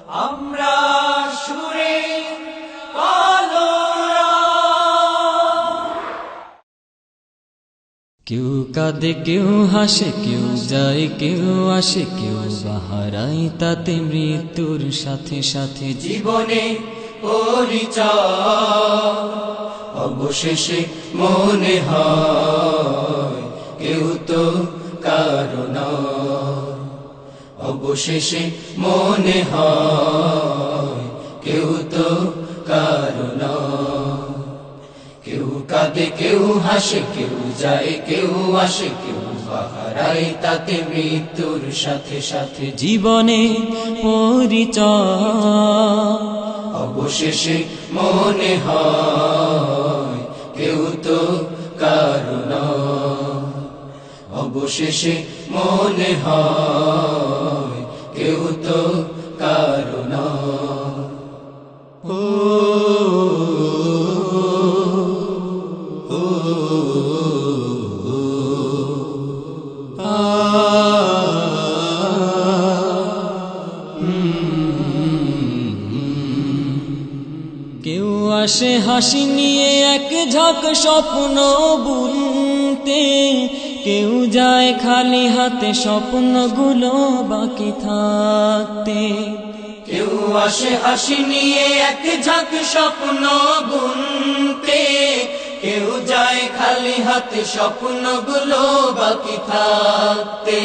আমরা সুরে কলরা। কেউ কাঁদে কেউ হাসে কেউ যায় কেউ আসে কেউ বাহারায় তাতে মৃত্যুর সাথে সাথে জীবনে পরিচয় অবশেষে মনে হয় কেউ তো কারো নয়। অবশেষে মনে হয় কেউ তো কারো নয়। কেউ কাঁদে কেউ হাসে কেউ যায় কেউ আসে কেউ বাহারায় তাতে মৃত্যুর সাথে সাথে জীবনে পরিচয় অবশেষে মনে হয় কেউ তো কারো নয়। অবশেষে মনে হয় কেউ তো কারো নয়। ও কেউ আসে হাসি নিয়ে এক ঝাঁক স্বপ্ন বুনতে কেউ যায় খালি হাতে স্বপ্নগুলো বাকি থাকতে। কেউ আসে হাসি নিয়ে এক ঝাঁক স্বপ্ন বুনতে কেউ যায় খালি হাতে স্বপ্নগুলো বাকি থাকতে।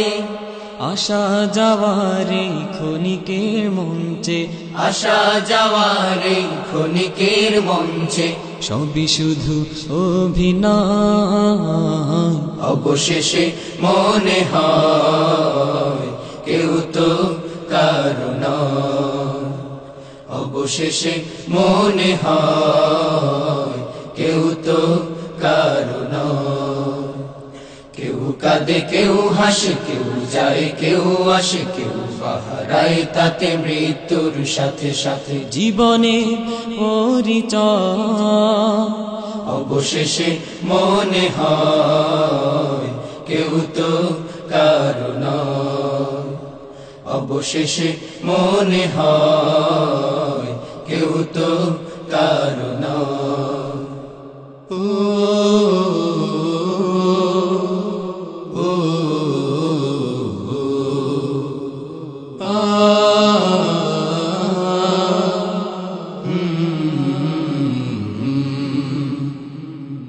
আসা যাওয়ার এই ক্ষণিকের মঞ্চে আসা যাওয়ার এই ক্ষণিকের মঞ্চে সবই শুধু অভিনয়। অবশেষে মনে হয় কেউ তো কারো নয়। অবশেষে মনে হয় কেউ তো কারো নয়। কেউ কাঁদে কেউ হাসে কেউ যায় কেউ আসে কেউ বাহারায় তাতে মৃত্যুর সাথে সাথে জীবনে পরিচয় অবশেষে মনে হয় কেউ তো কারো নয়। অবশেষে মনে হয় কেউ তো কারো নয়। ও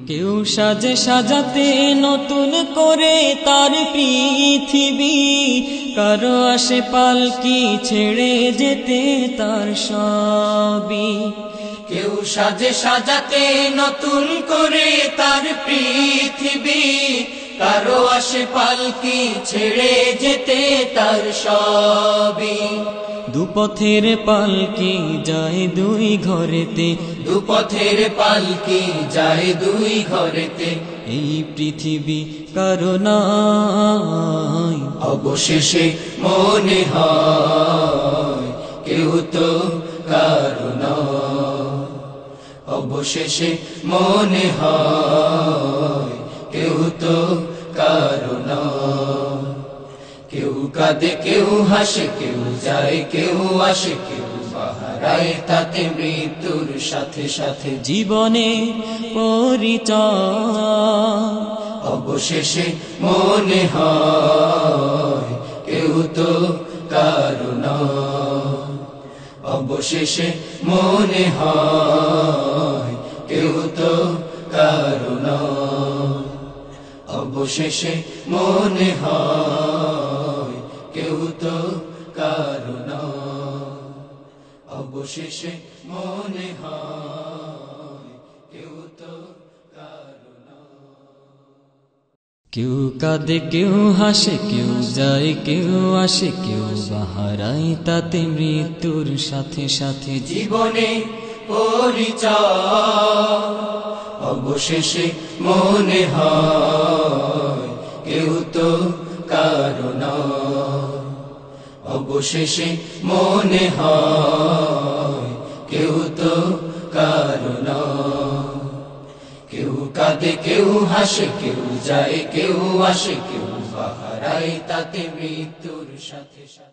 কেউ সাজে সাজাতে নতুন করে তার পৃথিবী কারো আসে পালকি ছেড়ে যেতে তার সবই। কেউ সাজে সাজাতে নতুন করে তার পৃথিবী কারো আসে পালকি ছেড়ে যেতে তার সবই। দুপথের পালকি যায় দুই ঘরেতে দুপথের পালকি যায় দুই ঘরেতে এই পৃথিবী কারো নয়। অবশেষে মনে হয় কেউ তো কারো নয়। অবশেষে মনে হয় কেউ তো কারো নয়। কেউ কাঁদে কেউ হাসে কেউ যায় কেউ আসে কেউ বাহারায় তাতে মৃত্যুর সাথে সাথে জীবনে পরিচয় অবশেষে মনে হয় কেউ তো কারো নয়। অবশেষে মনে হয় কেউ তো কারো নয়। অবশেষে মনে হয় কেউ তো কারো নয়। অবশেষে মনে হয় কেউ তো কারো নয়। কেউ কাঁদে কেউ হাসে কেউ যায় কেউ আসে কেউ বাহারায় তাতে মৃত্যুর সাথে সাথে জীবনে পরিচয় অবশেষে মনে হয় কেউ তো কারো নয়। অবশেষে মনে হয় কেউ তো কারো নয়। কেউ কাঁদে কেউ হাসে কেউ যায় কেউ আসে কেউ বাহারায় তাতে মৃত্যুর সাথে সাথে।